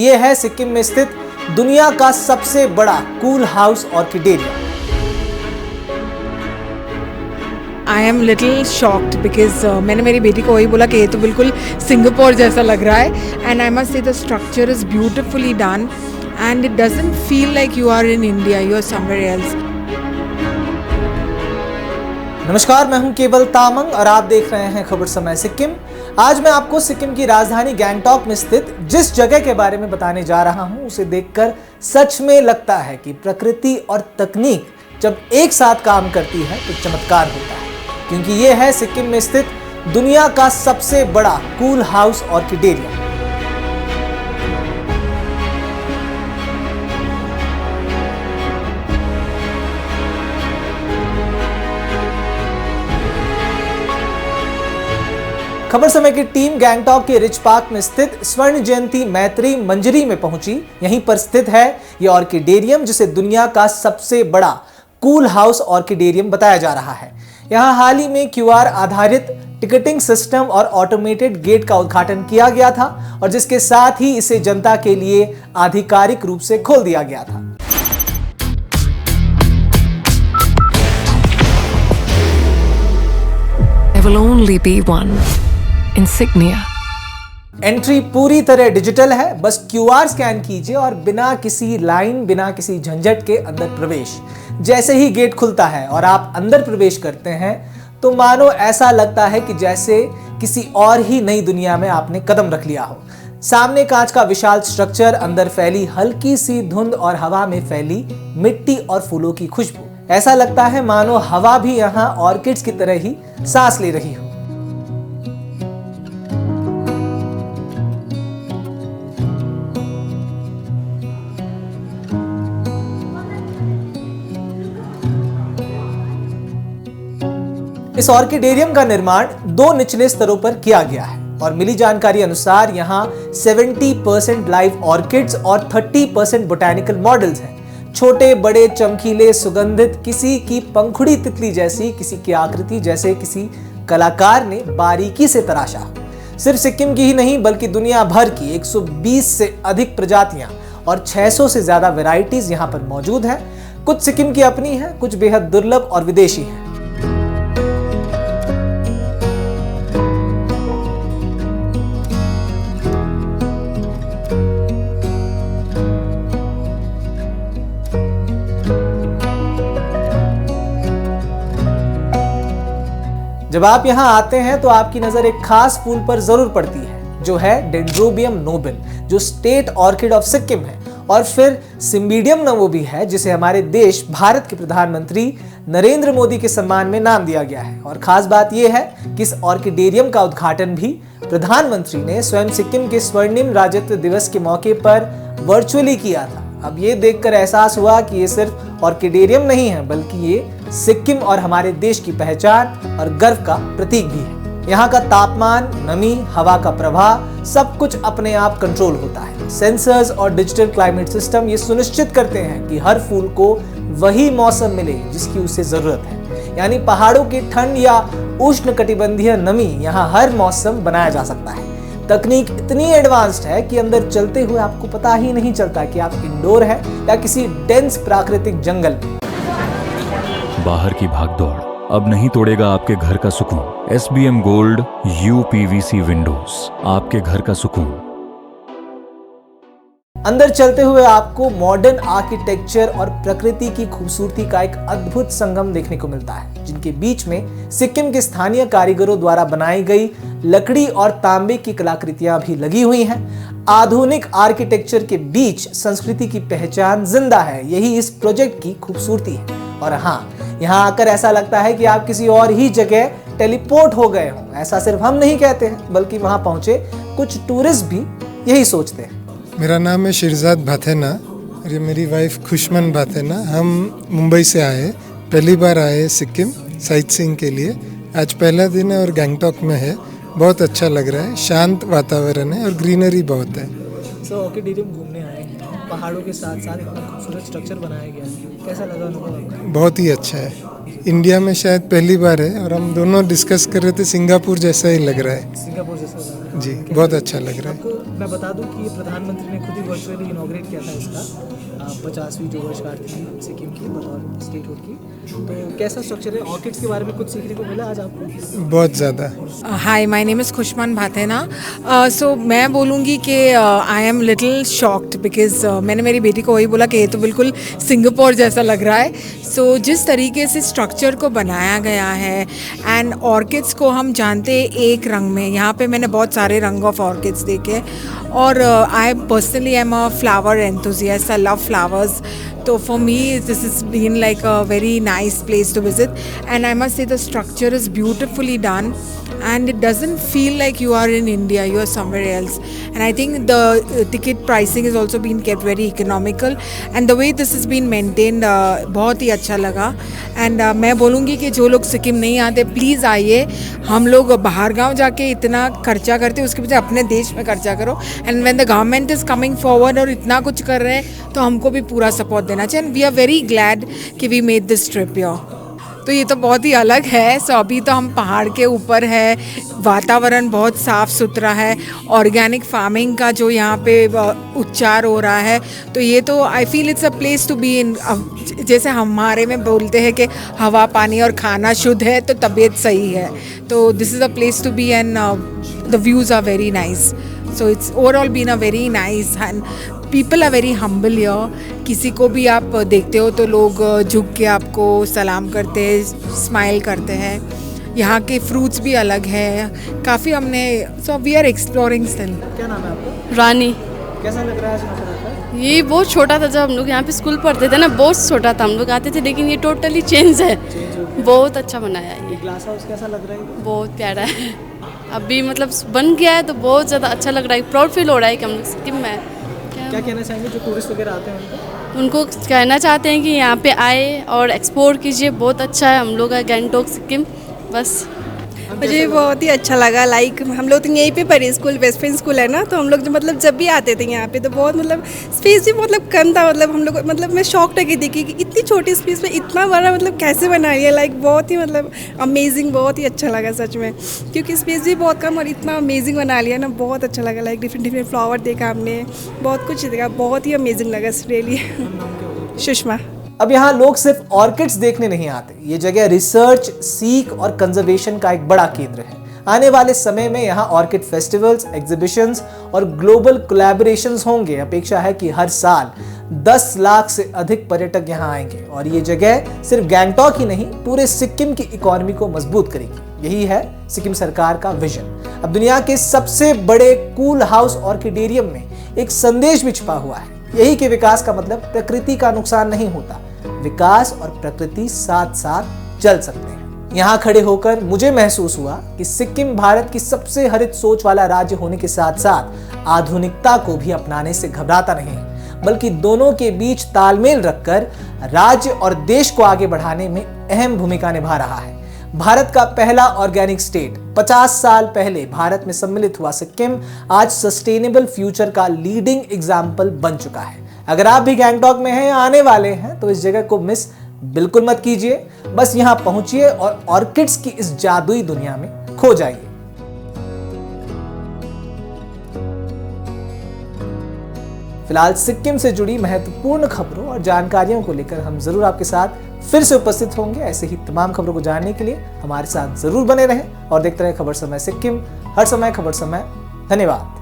ये है सिक्किम में स्थित दुनिया का सबसे बड़ा cool house orchidarium. I am little shocked because मैंने मेरी बेटी को वही बोला कि ये तो बिल्कुल सिंगापुर जैसा लग रहा है and I must say the structure is beautifully done and it doesn't feel like you are in India, you are somewhere else. नमस्कार, मैं हूं केवल तामंग और आप देख रहे हैं खबर समय सिक्किम। आज मैं आपको सिक्किम की राजधानी गैंगटॉक में स्थित जिस जगह के बारे में बताने जा रहा हूं उसे देखकर सच में लगता है कि प्रकृति और तकनीक जब एक साथ काम करती है तो चमत्कार होता है, क्योंकि ये है सिक्किम में स्थित दुनिया का सबसे बड़ा कूल हाउस ऑर्किडेरियम। खबर समय की टीम गैंगटॉक के रिच पार्क में स्थित स्वर्ण जयंती मैत्री मंजरी में पहुंची। यहीं पर स्थित है ये ऑर्किडेरियम, जिसे दुनिया का सबसे बड़ा कूल हाउस ऑर्किडेरियम बताया जा रहा है। यहां हाल ही में क्यूआर आधारित टिकटिंग सिस्टम और ऑटोमेटेड गेट का उद्घाटन किया गया था और जिसके साथ ही इसे जनता के लिए आधिकारिक रूप से खोल दिया गया था। There will only be one insignia. Entry पूरी तरह डिजिटल है, बस क्यूआर स्कैन कीजिए और बिना किसी लाइन, बिना किसी झंझट के अंदर प्रवेश। जैसे ही गेट खुलता है और आप अंदर प्रवेश करते हैं तो मानो ऐसा लगता है कि जैसे किसी और ही नई दुनिया में आपने कदम रख लिया हो। सामने कांच का विशाल स्ट्रक्चर, अंदर फैली हल्की सी धुंध और हवा में फैली मिट्टी और फूलों की खुशबू। ऐसा लगता है मानो हवा भी यहाँ ऑर्किड्स की तरह ही सांस ले रही हो। इस ऑर्किडेरियम का निर्माण 2 निचले स्तरों पर किया गया है और मिली जानकारी अनुसार यहाँ 70% लाइव ऑर्किड्स और 30% बोटैनिकल मॉडल्स हैं। छोटे बड़े चमकीले सुगंधित, किसी की पंखुड़ी तितली जैसी, किसी की आकृति जैसे किसी कलाकार ने बारीकी से तराशा। सिर्फ सिक्किम की ही नहीं बल्कि दुनिया भर की 120 से अधिक प्रजातियां और 600 से ज्यादा वैरायटीज यहाँ पर मौजूद हैं। कुछ सिक्किम की अपनी हैं, कुछ बेहद दुर्लभ और विदेशी हैं। जब आप यहाँ आते हैं तो आपकी नजर एक खास फूल पर जरूर पड़ती है, जो है डेंड्रोबियम नोबिल, जो स्टेट ऑर्किड ऑफ सिक्किम है। और फिर सिम्बिडियम नवो भी है, जिसे हमारे देश भारत के प्रधानमंत्री नरेंद्र मोदी के सम्मान में नाम दिया गया है। और खास बात यह है कि इस ऑर्किडेरियम का उद्घाटन भी प्रधानमंत्री ने स्वयं सिक्किम के स्वर्णिम राज्यत्व दिवस के मौके पर वर्चुअली किया था। अब ये देखकर एहसास हुआ कि ये सिर्फ ऑर्किडेरियम नहीं है, बल्कि ये सिक्किम और हमारे देश की पहचान और गर्व का प्रतीक भी है। यहाँ का तापमान, नमी, हवा का प्रवाह सब कुछ अपने आप कंट्रोल होता है। सेंसर्स और डिजिटल क्लाइमेट सिस्टम ये सुनिश्चित करते हैं कि हर फूल को वही मौसम मिले जिसकी उसे जरूरत है। यानी पहाड़ों की ठंड या उष्णकटिबंधीय नमी यहाँ हर मौसम बनाया जा सकता है। तकनीक इतनी एडवांस्ड है कि अंदर चलते हुए आपको पता ही नहीं चलता कि आप इंडोर हैं या किसी डेंस प्राकृतिक जंगल में। बाहर की भागदौड़ अब नहीं तोड़ेगा आपके घर का सुकून। SBM गोल्ड UPVC विंडोज, आपके घर का सुकून। अंदर चलते हुए आपको मॉडर्न आर्किटेक्चर और प्रकृति की खूबसूरती का एक अद्भुत संगम देखने को मिलता है, जिनके बीच में सिक्किम के स्थानीय कारीगरों द्वारा बनाई गई लकड़ी और तांबे की कलाकृतियां भी लगी हुई हैं। आधुनिक आर्किटेक्चर के बीच संस्कृति की पहचान जिंदा है, यही इस प्रोजेक्ट की खूबसूरती है। और हाँ, यहाँ आकर ऐसा लगता है कि आप किसी और ही जगह टेलीपोर्ट हो गए हों। ऐसा सिर्फ हम नहीं कहते हैं, बल्कि वहां पहुंचे कुछ टूरिस्ट भी यही सोचते हैं। मेरा नाम है शिरजाद भाथेना और ये मेरी वाइफ खुशमन भाथेना। हम मुंबई से आए, पहली बार आए सिक्किम साइट सीइंग के लिए। आज पहला दिन है और गैंगटॉक में है। बहुत अच्छा लग रहा है, शांत वातावरण है और ग्रीनरी बहुत है। ऑर्किडेरियम घूमने आए हैं, पहाड़ों के साथ साथ इतना खूबसूरत स्ट्रक्चर बनाया गया है, कैसा लगा अनुभव? बहुत ही अच्छा है। इंडिया में शायद पहली बार है और हम दोनों डिस्कस कर रहे थे, सिंगापुर जैसा ही लग रहा है। सिंगापुर जैसा जी, बहुत अच्छा लग रहा है। मैं बता दूं कि प्रधानमंत्री ने खुद ही वर्चुअली इनॉग्रेट किया था इसका 50वीं जो वर्षगांठ थी सिक्किम की बतौर स्टेटहुड की। तो कैसा स्ट्रक्चर है, ऑर्किड्स के बारे में कुछ सीखने को मिला आज आपको? बहुत ज़्यादा। हाय, माय नेम इज़ खुशमान भाथेना। सो मैं बोलूँगी कि I am little shocked because मैंने मेरी बेटी को वही बोला कि ये तो बिल्कुल सिंगापुर जैसा लग रहा है। सो जिस तरीके से स्ट्रक्चर को बनाया गया है एंड ऑर्किड्स को हम जानते हैं एक रंग में, यहाँ पे मैंने बहुत सारे रंग ऑफ ऑर्किड्स देखे और I personally am a flower enthusiast, I love flowers. So for me, this has been like a very nice place to visit, and I must say the structure is beautifully done, and it doesn't feel like you are in India, you are somewhere else. And I think the ticket pricing has also been kept very economical, and the way this has been maintained बहुत ही अच्छा लगा। And मैं बोलूँगी कि जो लोग सिक्किम नहीं आते प्लीज़ आइए। हम लोग बाहर गांव जाके इतना खर्चा करते हैं, उसके बजाय अपने देश में खर्चा करो। And when the government is coming forward और इतना कुछ कर रहे हैं तो हमको भी पूरा सपोर्ट देना चाहिए। And we are very glad कि we made this trip your. तो ये तो बहुत ही अलग है। सो अभी तो हम पहाड़ के ऊपर है, वातावरण बहुत साफ़ सुथरा है, ऑर्गेनिक फार्मिंग का जो यहाँ पे उच्चार हो रहा है, तो ये तो I feel it's a place to be in. जैसे हमारे में बोलते हैं कि हवा पानी और खाना शुद्ध है तो तबीयत सही है, तो this is a place to be and the views are very nice. So it's overall been a very nice and people are very humble here. किसी को भी आप देखते हो तो लोग झुक के आपको सलाम करते हैं, स्माइल करते हैं। यहाँ के फ्रूट्स भी अलग हैं काफ़ी। हमने so we are exploring still. क्या नाम है आपका? रानी। कैसा लग रहा है आज यहाँ पर? ये बहुत छोटा था जब हम लोग यहाँ पे स्कूल पढ़ते थे ना, बहुत छोटा था, हम लोग आते थे, लेकिन ये टोटली चेंज है। बहुत अच्छा बनाया है ये। ग्लास हाउस कैसा लग रहा है? बहुत प्यारा है। अभी मतलब बन गया है तो बहुत ज़्यादा अच्छा लग रहा है, प्राउड फील हो रहा है कि हम लोग सिक्किम में हैं। क्या कहना चाहेंगे जो टूरिस्ट वगैरह आते हैं उनको कहना चाहते हैं कि यहाँ पे आए और एक्सप्लोर कीजिए, बहुत अच्छा है हम लोग का गैंगटॉक सिक्किम। बस मुझे बहुत ही अच्छा लगा। लाइक हम लोग तो यहीं पे पढ़े स्कूल, वेस्टर्न स्कूल है ना, तो हम लोग मतलब जब भी आते थे यहाँ पे तो बहुत मतलब स्पेस भी मतलब कम था। मतलब हम लोग मतलब मैं शॉक रह गई देखी कि इतनी छोटी स्पेस में इतना बड़ा मतलब कैसे बना रही है। लाइक बहुत ही मतलब अमेजिंग, बहुत ही अच्छा लगा सच में, क्योंकि स्पेस भी बहुत कम और इतना अमेजिंग बना लिया ना, बहुत अच्छा लगा। लाइक डिफरेंट फ्लावर देखा हमने, बहुत कुछ देखा, बहुत ही अमेजिंग लगा रियली। सुषमा। अब यहाँ लोग सिर्फ ऑर्किड्स देखने नहीं आते, ये जगह रिसर्च, सीख और कंजर्वेशन का एक बड़ा केंद्र है। आने वाले समय में यहाँ ऑर्किड फेस्टिवल्स, एग्जीबिशंस और ग्लोबल कोलैबोरेशंस होंगे। अपेक्षा है कि हर साल 10 लाख से अधिक पर्यटक यहाँ आएंगे और ये जगह सिर्फ गैंगटॉक ही नहीं, पूरे सिक्किम की इकोनॉमी को मजबूत करेगी। यही है सिक्किम सरकार का विजन। अब दुनिया के सबसे बड़े कूल हाउस ऑर्किडेरियम में एक संदेश भी छिपा हुआ है, यही कि विकास का मतलब प्रकृति का नुकसान नहीं होता, विकास और प्रकृति साथ साथ चल सकते हैं। यहाँ खड़े होकर मुझे महसूस हुआ कि सिक्किम भारत की सबसे हरित सोच वाला राज्य होने के साथ साथ आधुनिकता को भी अपनाने से घबराता नहीं है, बल्कि दोनों के बीच तालमेल रखकर राज्य और देश को आगे बढ़ाने में अहम भूमिका निभा रहा है। भारत का पहला ऑर्गेनिक स्टेट 50 साल पहले भारत में सम्मिलित हुआ सिक्किम आज सस्टेनेबल फ्यूचर का लीडिंग एग्जाम्पल बन चुका है। अगर आप भी गैंगटॉक में हैं, आने वाले हैं, तो इस जगह को मिस बिल्कुल मत कीजिए। बस यहां पहुंचिए और ऑर्किड्स की इस जादुई दुनिया में खो जाइए। फिलहाल सिक्किम से जुड़ी महत्वपूर्ण खबरों और जानकारियों को लेकर हम जरूर आपके साथ फिर से उपस्थित होंगे। ऐसे ही तमाम खबरों को जानने के लिए हमारे साथ जरूर बने रहें और देखते रहें खबर समय सिक्किम, हर समय खबर समय। धन्यवाद।